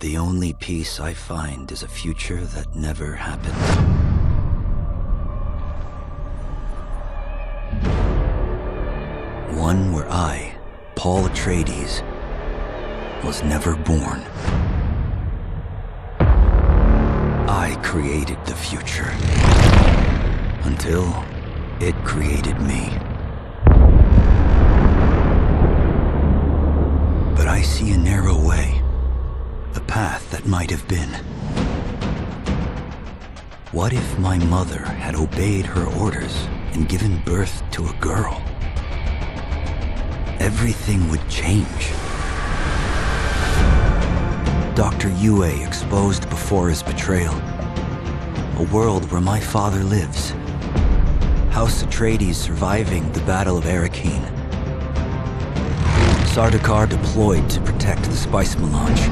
The only peace I find is a future that never happened. One where I, Paul Atreides, was never born. I created the future until it created me. But I see a narrow way, a path that might have been. What if my mother had obeyed her orders and given birth to a girl? Everything would change. Dr. Yue exposed before his betrayal. A world where my father lives. House Atreides surviving the Battle of Arrakeen. Sardaukar deployed to protect the spice melange.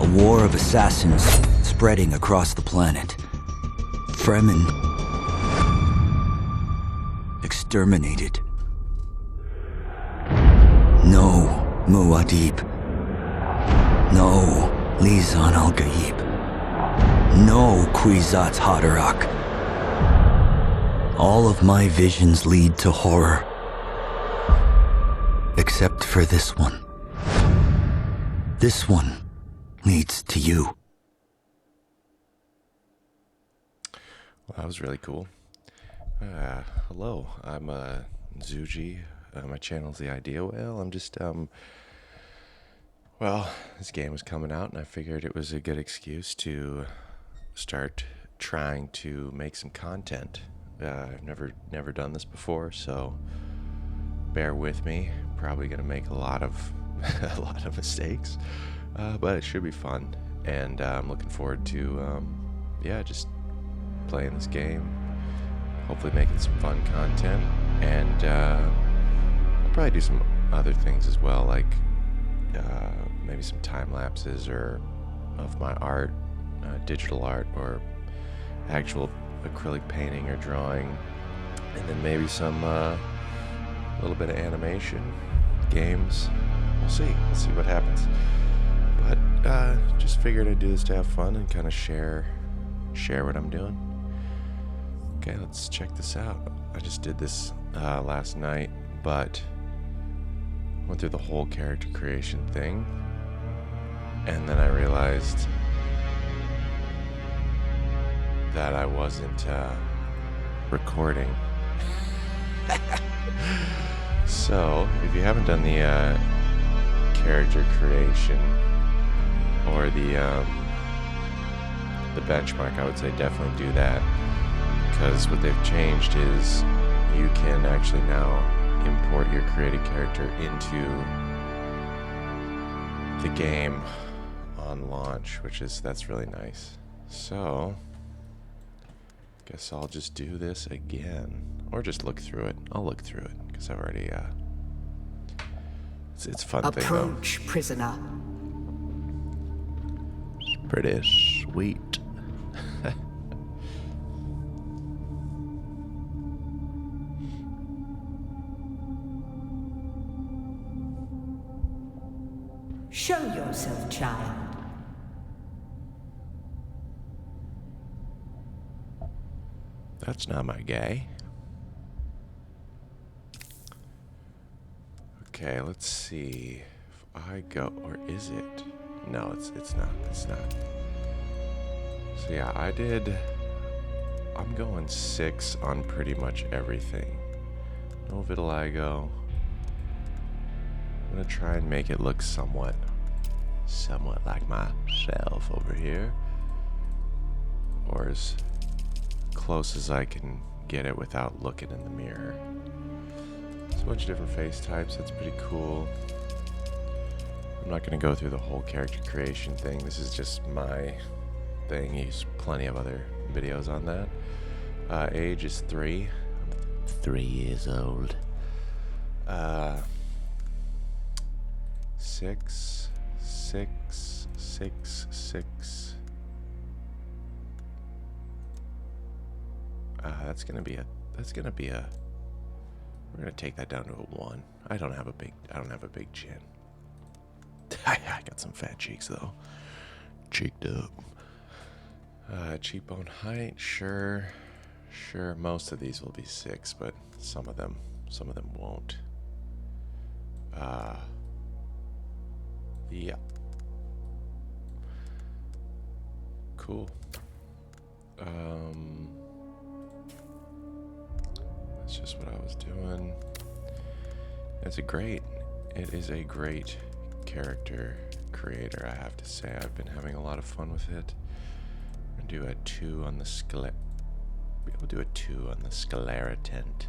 A war of assassins spreading across the planet. Fremen exterminated. No Muad'Dib. No Lisan al-Gaib. No Kwisatz Haderach. All of my visions lead to horror. Except for this one. This one leads to you. Well, that was really cool. Hello, I'm Zuji. My channel's The Idea Whale. I'm just, well, this game was coming out, and I figured it was a good excuse to start trying to make some content. I've never done this before, so bear with me. Probably gonna make a lot of mistakes, but it should be fun, and I'm looking forward to just playing this game, hopefully making some fun content, and I'll probably do some other things as well, like maybe some time lapses or of my art, digital art, or actual acrylic painting or drawing, and then maybe some little bit of animation, games. We'll see what happens. But just figured I'd do this to have fun and kind of share what I'm doing. Okay, let's check this out. I just did this last night, but went through the whole character creation thing, and then I realized that I wasn't recording. So, if you haven't done the character creation or the benchmark, I would say definitely do that, because what they've changed is you can actually now import your created character into the game on launch, that's really nice. So, guess I'll just do this again, or just look through it. I'll look through it because I've already it's a fun thing though. Approach, prisoner. It's pretty sweet. Show yourself, child. That's not my guy. Okay, let's see if I go, or is it? No, it's not. So yeah, I'm going 6 on pretty much everything. No vitiligo. I'm gonna try and make it look somewhat like myself over here, or as close as I can get it without looking in the mirror. There's a bunch of different face types. That's pretty cool. I'm not going to go through the whole character creation thing. This is just my thing. There's plenty of other videos on that. Age is 3. I'm 3 years old. 6. That's gonna be a. We're gonna take that down to a 1. I don't have a big chin. I got some fat cheeks though. Cheeked up. Cheekbone height, sure. Most of these will be 6, but some of them won't. Yeah. Cool. That's just what I was doing. It is a great character creator, I have to say. I've been having a lot of fun with it. I'm gonna do a 2 on the we'll do a 2 on the Scleratent.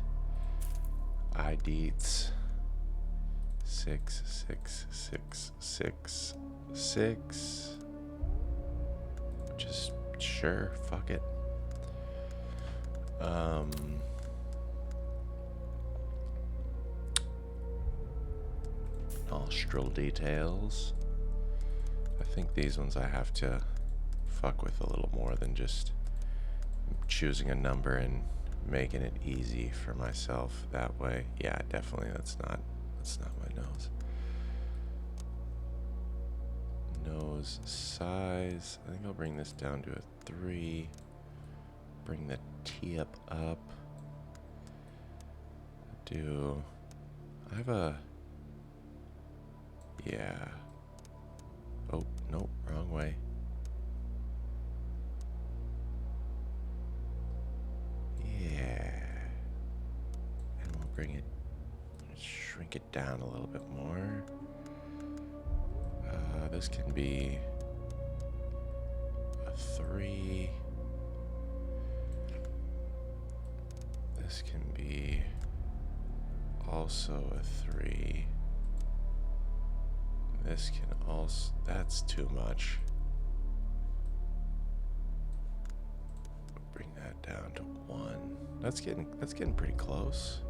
IDs 6, 6, 6, 6, 6. Just sure, fuck it. Nostril details. I think these ones I have to fuck with a little more than just choosing a number and making it easy for myself that way. Yeah, definitely that's not my nose. Nose size. I think I'll bring this down to a 3. Bring the tip up. I have a... Yeah. Oh, nope, wrong way. Yeah. And we'll bring it, shrink it down a little bit more. This can be a 3. This can be also a 3. This can also, that's too much. Bring that down to 1. That's getting pretty close.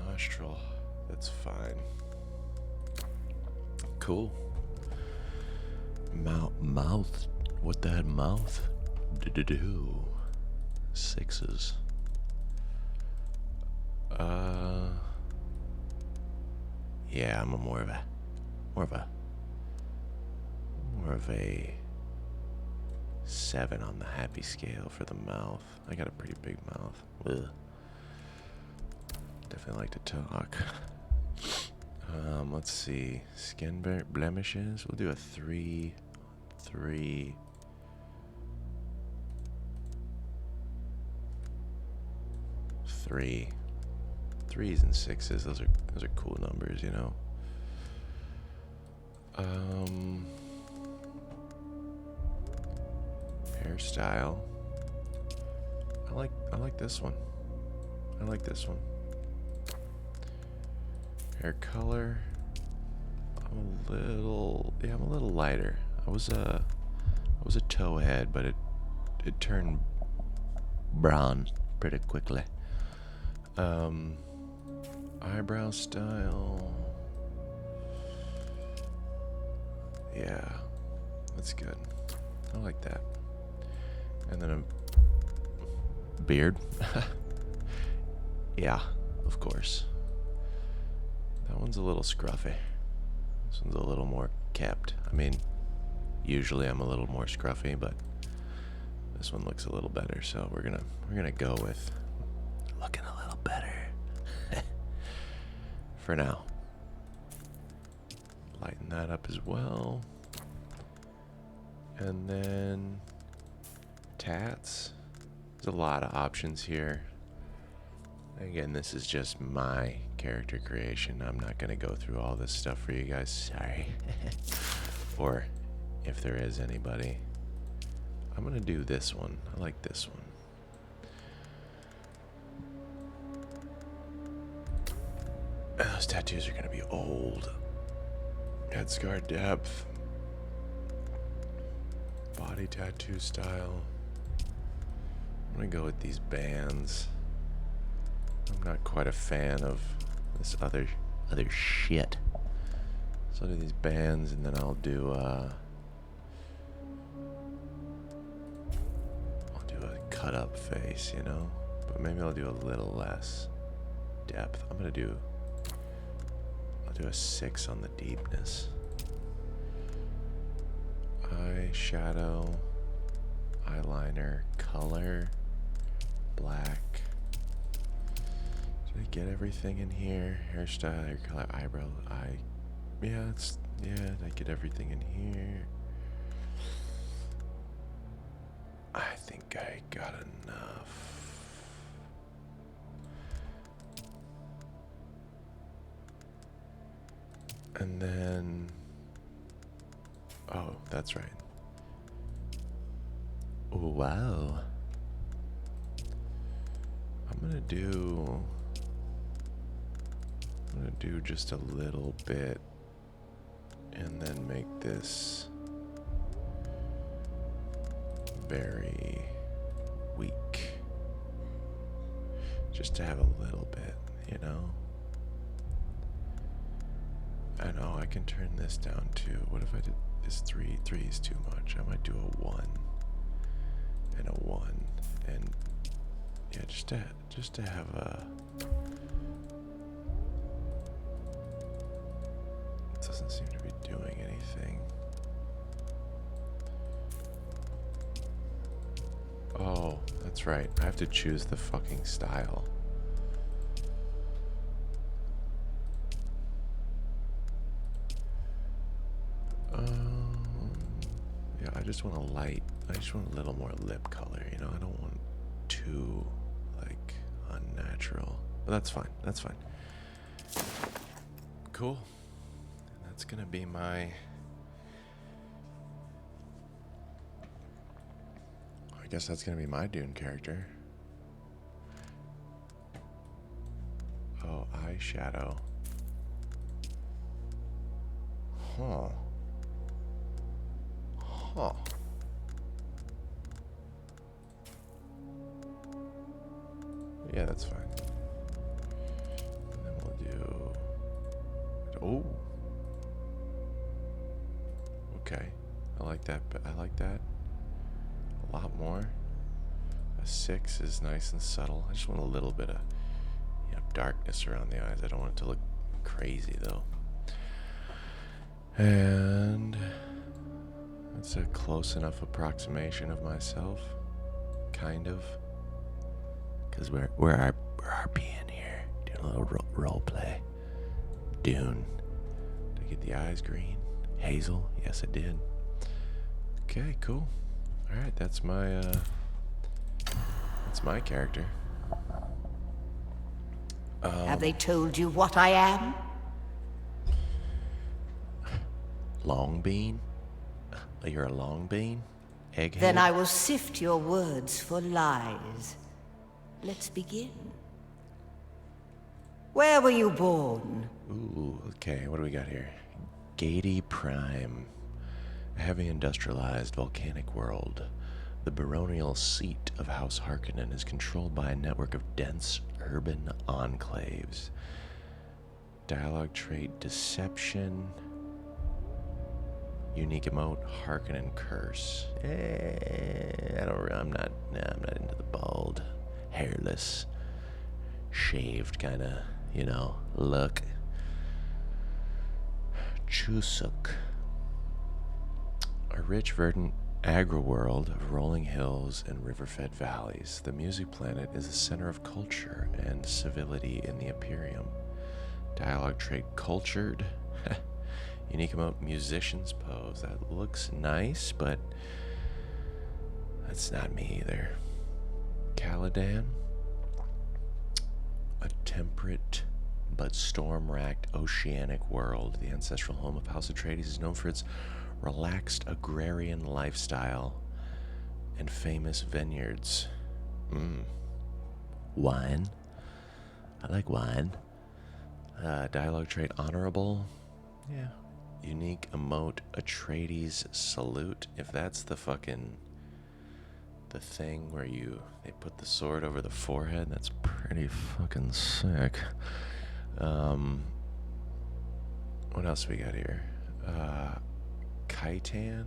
Nostril, that's fine. Cool. Mouth, what that mouth do? 6s. Yeah, I'm more of a 7 on the happy scale for the mouth. I got a pretty big mouth. Ugh. Definitely like to talk. Let's see. Skin blemishes. We'll do a 3. 3. 3. 3s and 6s. Those are cool numbers, you know. Hairstyle. I like this one. I like this one. Hair color. I'm a little lighter. I was a towhead, but it turned brown pretty quickly. Eyebrow style. Yeah, that's good. I like that. And then a beard. Yeah, of course. That one's a little scruffy. This one's a little more kept. I mean, usually I'm a little more scruffy, but this one looks a little better, so we're gonna go with looking a little better. For now. Lighten that up as well. And then tats. There's a lot of options here. Again, this is just my character creation. I'm not going to go through all this stuff for you guys. Sorry. Or if there is anybody. I'm going to do this one. I like this one. Those tattoos are going to be old. Head scar depth. Body tattoo style. I'm going to go with these bands. I'm not quite a fan of this other shit. So I'll do these bands, and then I'll do a cut up face, you know? But maybe I'll do a little less depth. I'm gonna do do a 6 on the deepness. Eye, shadow, eyeliner, color, black. Did I get everything in here? Hairstyle, hair color, eyebrow, eye. Yeah, did I get everything in here? I think I got enough. And then, oh, that's right. Wow. I'm gonna do just a little bit and then make this very weak. Just to have a little bit, you know? I know I can turn this down to, what if I did this 3? 3 is too much. I might do a 1 and a 1 and yeah, just to have a, it doesn't seem to be doing anything. Oh, that's right. I have to choose the fucking style. Yeah, I just want a light. I just want a little more lip color, you know? I don't want too, like, unnatural. But that's fine. That's fine. Cool. That's gonna be my... I guess that's gonna be my Dune character. Oh, eyeshadow. Huh. Huh. Yeah, that's fine. And then we'll do... Oh. Okay. I like that. I like that a lot more. A 6 is nice and subtle. I just want a little bit of, you know, darkness around the eyes. I don't want it to look crazy though. And that's a close enough approximation of myself, kind of. Because we're RPing here, doing a little role play. Dune. Did I get the eyes green? Hazel? Yes, I did. Okay, cool. All right, that's my character. Have they told you what I am? Long bean? You're a long bean? Egghead? Then I will sift your words for lies. Let's begin. Where were you born? Ooh, okay, what do we got here? Gady Prime. A heavy industrialized volcanic world. The baronial seat of House Harkonnen is controlled by a network of dense urban enclaves. Dialogue trait deception. Unique emote Harkonnen curse. I'm not into the bald, hairless, shaved kind of, you know, look. Chusuk. A rich, verdant agri-world of rolling hills and river-fed valleys. The music planet is the center of culture and civility in the Imperium. Dialogue trait cultured. Unique emote musician's pose. That looks nice, but that's not me either. Caladan. A temperate but storm-racked oceanic world. The ancestral home of House Atreides is known for its relaxed agrarian lifestyle and famous vineyards. Wine. I like wine. Dialogue trait honorable. Yeah. Unique emote Atreides salute. If that's the thing where they put the sword over the forehead, that's pretty fucking sick. What else we got here? Khitan,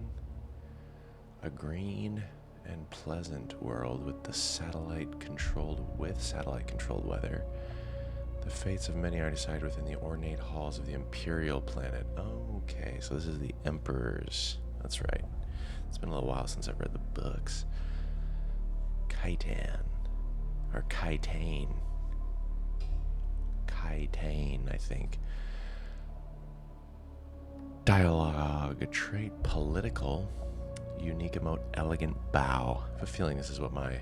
a green and pleasant world with satellite controlled weather. The fates of many are decided within the ornate halls of the Imperial planet. Okay, so this is the Emperor's. That's right. It's been a little while since I've read the books. Kaitan. Or Kaitain. Kaitain, I think. Dialogue, a trait, political. Unique emote, elegant bow. I have a feeling this is what my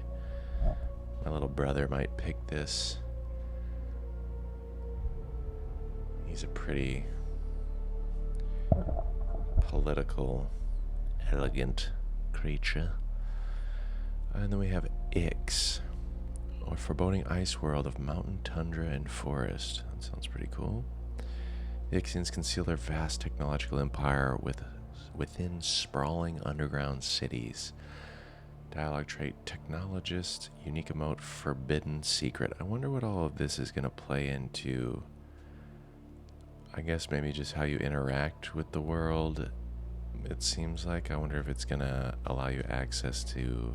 little brother might pick this. He's a pretty political, elegant creature. And then we have Ix, or foreboding ice world of mountain, tundra, and forest. That sounds pretty cool. The Ixians conceal their vast technological empire within sprawling underground cities. Dialogue trait, technologist, unique emote, forbidden secret. I wonder what all of this is going to play into. I guess maybe just how you interact with the world. It seems like. I wonder if it's going to allow you access to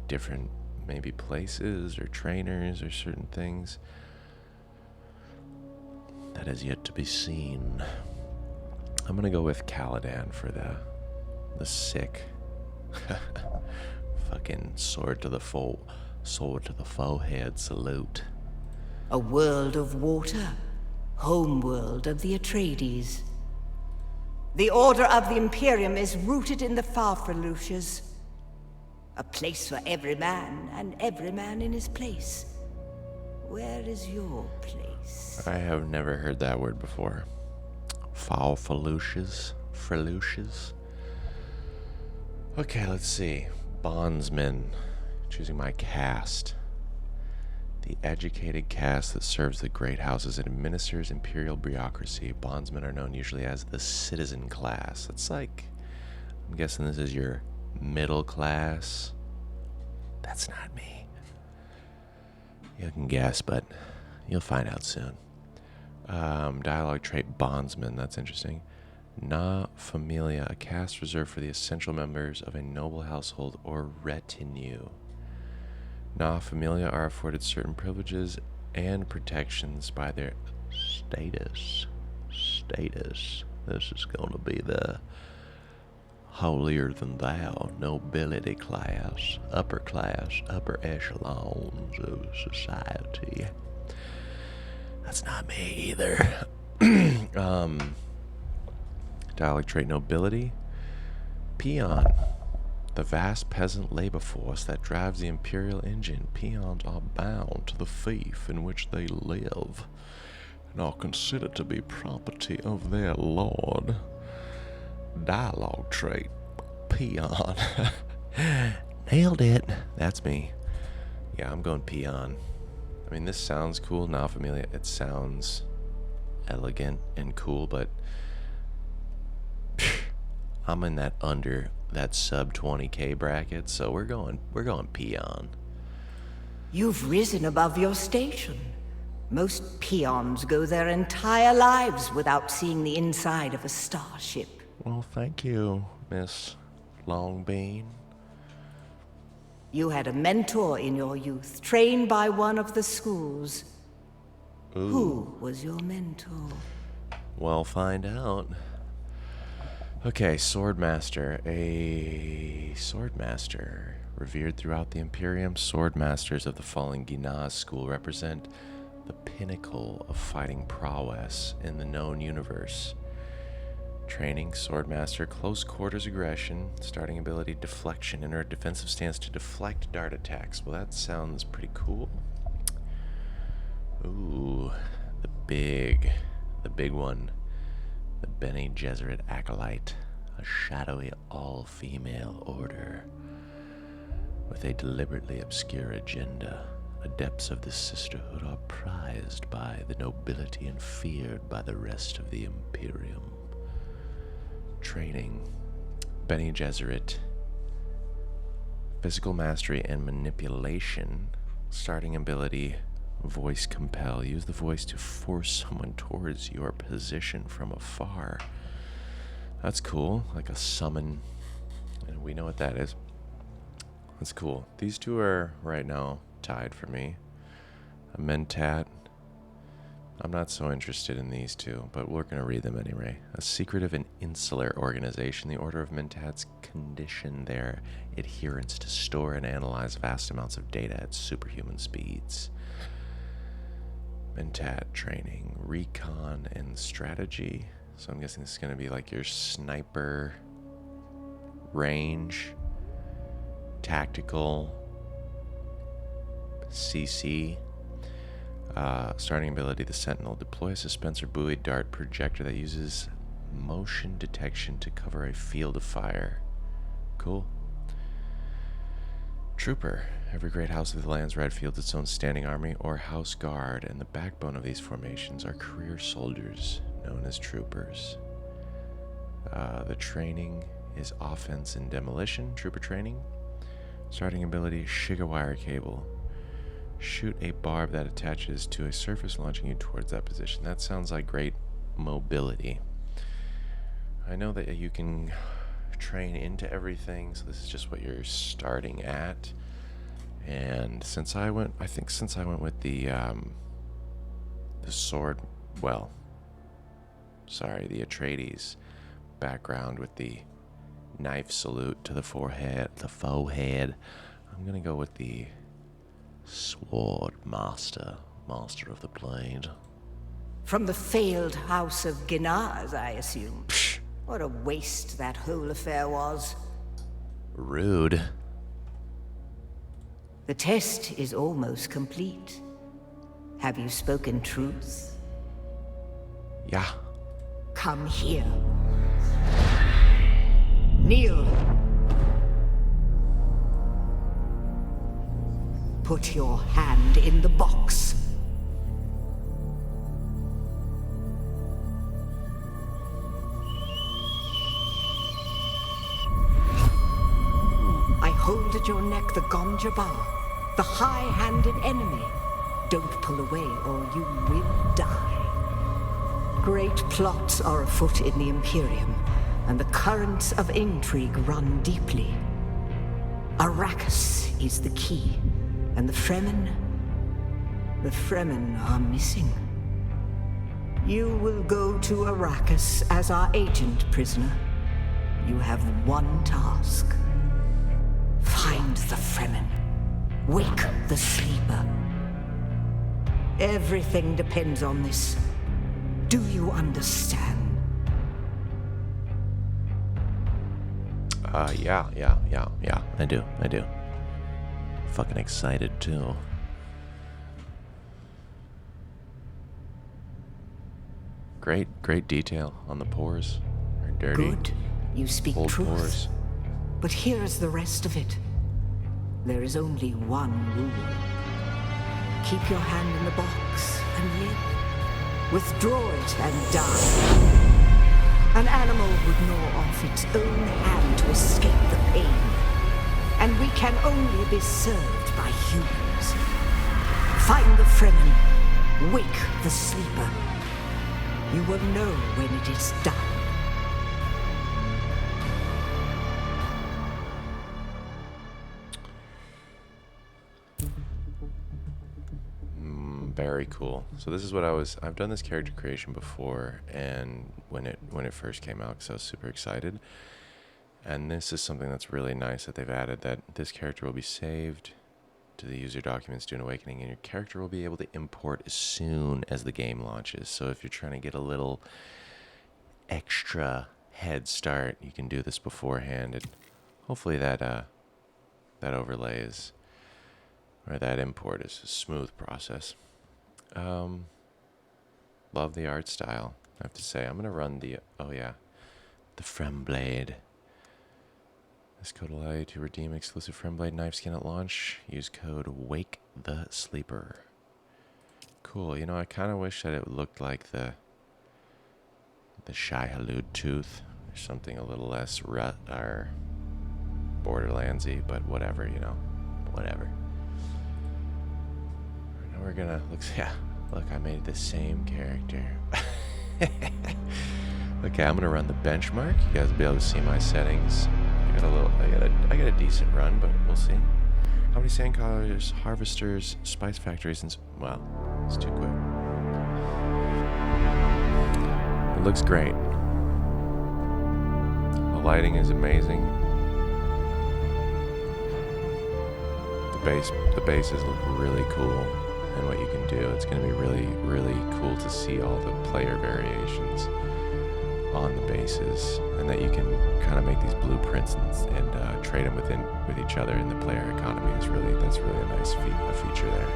different maybe places or trainers or certain things. That is yet to be seen. I'm going to go with Caladan for the sick. Fucking sword to the forehead salute. A world of water. Homeworld of the Atreides. The Order of the Imperium is rooted in the Farfaluches. A place for every man, and every man in his place. Where is your place? I have never heard that word before. Farfaluches? Freluches? Okay, let's see. Bondsman. Choosing my caste. The educated caste that serves the great houses and administers imperial bureaucracy. Bondsmen are known usually as the citizen class. It's like, I'm guessing this is your middle class. That's not me. You can guess, but you'll find out soon. Dialogue trait, bondsman. That's interesting. Na familia, a caste reserved for the essential members of a noble household or retinue. Na familia are afforded certain privileges and protections by their status. This is going to be the holier than thou nobility class, upper echelons of society. That's not me either. Dialogue trait, nobility. Peon. The vast peasant labor force that drives the imperial engine. Peons are bound to the fief in which they live, and are considered to be property of their lord. Dialogue trait, peon. Nailed it. That's me. Yeah, I'm going peon. I mean, this sounds cool. Now, familia, it sounds elegant and cool, but I'm in that sub 20k bracket, so we're going peon. You've risen above your station. Most peons go their entire lives without seeing the inside of a starship. Well, thank you, Miss Longbean. You had a mentor in your youth, trained by one of the schools. Ooh. Who was your mentor? Well, find out. Okay, Swordmaster. A Swordmaster. Revered throughout the Imperium, Swordmasters of the fallen Ginaz school represent the pinnacle of fighting prowess in the known universe. Training, Swordmaster, close quarters aggression, starting ability, deflection, enter a defensive stance to deflect dart attacks. Well, that sounds pretty cool. Ooh, the big one. The Bene Gesserit Acolyte, a shadowy all-female order with a deliberately obscure agenda. Adepts of this sisterhood are prized by the nobility and feared by the rest of the Imperium. Training, Bene Gesserit, physical mastery and manipulation. Starting ability, voice compel. Use the voice to force someone towards your position from afar. That's cool, like a summon. And we know what that is. That's cool. These two are right now tied for me. A Mentat I'm not so interested in these two, but we're going to read them anyway. A secretive and insular organization, the Order of Mentats condition their adherents to store and analyze vast amounts of data at superhuman speeds. Mentat training, recon, and strategy. So I'm guessing this is going to be like your sniper range, tactical, CC. Starting ability, the Sentinel. Deploy a suspensor buoy dart projector that uses motion detection to cover a field of fire. Cool. Trooper. Every great house of the land's red fields its own standing army or house guard, and the backbone of these formations are career soldiers known as troopers. The training is offense and demolition. Trooper training. Starting ability, Shigawire cable. Shoot a barb that attaches to a surface launching you towards that position. That sounds like great mobility. I know that you can train into everything, so this is just what you're starting at. And since I went with the sword, the Atreides background with the knife salute to the forehead, I'm gonna go with the Sword Master of the Blade. From the failed house of Ginaz, I assume. Psh. What a waste that whole affair was. Rude. The test is almost complete. Have you spoken truth? Yeah. Come here. Kneel. Put your hand in the box. I hold at your neck the Gonjabar, the high-handed enemy. Don't pull away or you will die. Great plots are afoot in the Imperium, and the currents of intrigue run deeply. Arrakis is the key. And the Fremen are missing. You will go to Arrakis as our agent, prisoner. You have one task. Find the Fremen. Wake the sleeper. Everything depends on this. Do you understand? Yeah. I do. Fucking excited too. Great detail on the pores. They're dirty. Good. You speak Old truth. Pores. But here is the rest of it. There is only one rule. Keep your hand in the box and live. Withdraw it and die. An animal would gnaw off its own hand to escape the pain. And we can only be served by humans. Find the Fremen. Wake the sleeper. You will know when it is done. Very cool. So this is what I've done this character creation before, and when it first came out, because I was super excited. And this is something that's really nice that they've added, that this character will be saved to the user documents Dune Awakening, and your character will be able to import as soon as the game launches. So if you're trying to get a little extra head start, you can do this beforehand, and hopefully that overlay is, or that import is a smooth process. Love the art style, I have to say. I'm gonna run the Fremblade. This code will allow you to redeem exclusive Fremblade knife skin at launch. Use code Wake the Sleeper. Cool. You know, I kind of wish that it looked like the Shai-Hulud tooth, or something a little less or Borderlandsy, but whatever, you know, whatever. Now we're gonna look, I made the same character. Okay, I'm gonna run the benchmark. You guys will be able to see my settings. I got a decent run, but we'll see. How many sand collars, harvesters, spice factories, and well, it's too quick. It looks great. The lighting is amazing. The bases look really cool, and what you can do, it's going to be really, really cool to see all the player variations on the bases, and that you can kind of make these blueprints and trade them with each other in the player economy. That's really a nice feature there.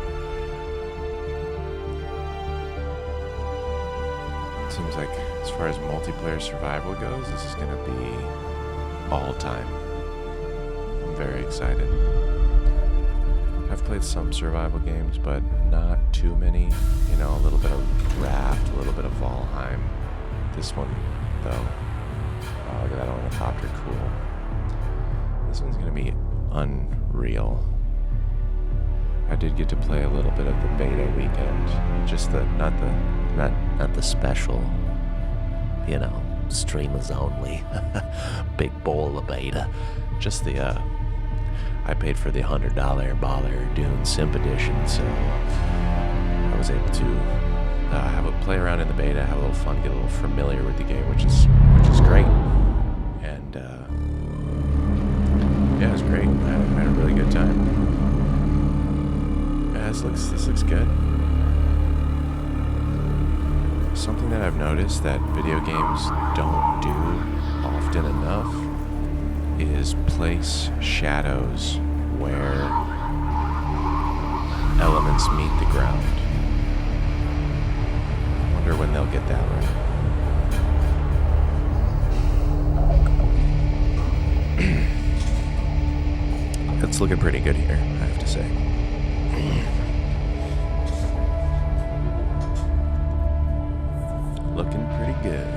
It seems like as far as multiplayer survival goes, this is going to be all time. I'm very excited. I've played some survival games, but not too many. You know, a little bit of Raft, a little bit of Valheim. This one, though, look at that ornithopter, cool. This one's gonna be unreal. I did get to play a little bit of the beta weekend, just not the special, you know, streamers only, big bowl of beta. Just the I paid for the $100 baller Dune Simp edition, so I was able to have a play around in the beta, have a little fun, get a little familiar with the game, which is great. And yeah, it was great. I had a really good time. Yeah, this looks good. Something that I've noticed that video games don't do often enough is place shadows where elements meet the ground. I wonder when they'll get that right. It's looking pretty good here, I have to say. Looking pretty good.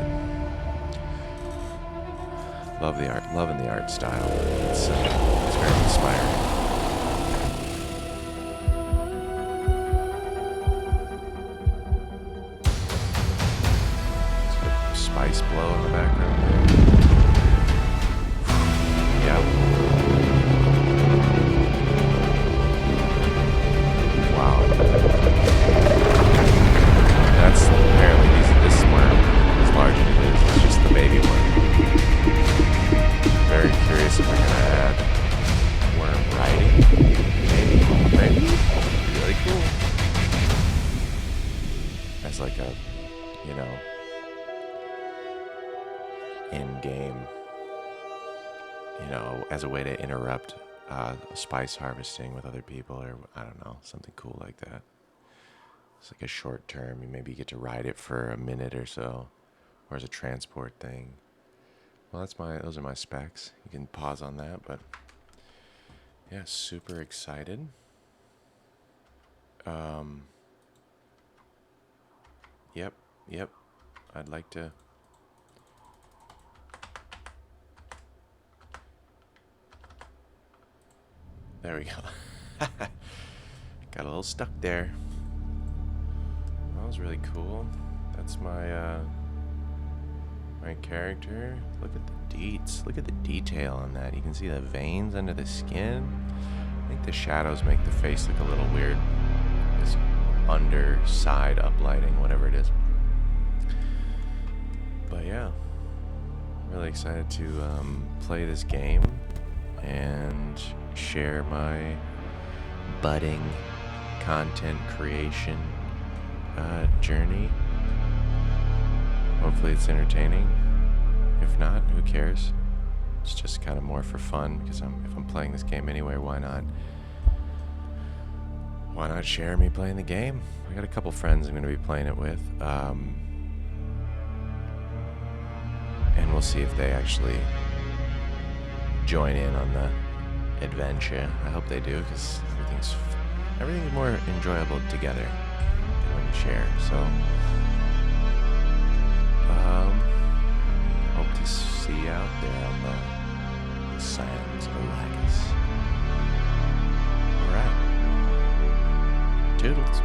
Love the art, loving the art style. It's very inspiring. It's a spice blow in the background there. Yep. Wow. That's apparently this worm is larger than it is. It's just the baby worm. Very curious if we're gonna add worm riding. Maybe. Really cool. As like a, you know, in-game, you know, as a way to interrupt spice harvesting with other people, or I don't know, something cool like that. It's like a short term. You maybe get to ride it for a minute or so, or as a transport thing. Well, those are my specs. You can pause on that, but yeah, super excited. Yep. I'd like to. There we go. Got a little stuck there. That was really cool. That's my character. Look at the deets. Look at the detail on that. You can see the veins under the skin. I think the shadows make the face look a little weird. This underside uplighting, whatever it is. But yeah, I'm really excited to play this game and share my budding content creation journey. Hopefully it's entertaining. If not, who cares? It's just kind of more for fun, because if I'm playing this game anyway, why not share me playing the game? I got a couple friends I'm going to be playing it with, and we'll see if they actually join in on the adventure. I hope they do, because everything's more enjoyable together than when you share. So hope to see you out there on the sands of Arrakis. Alright. Toodles.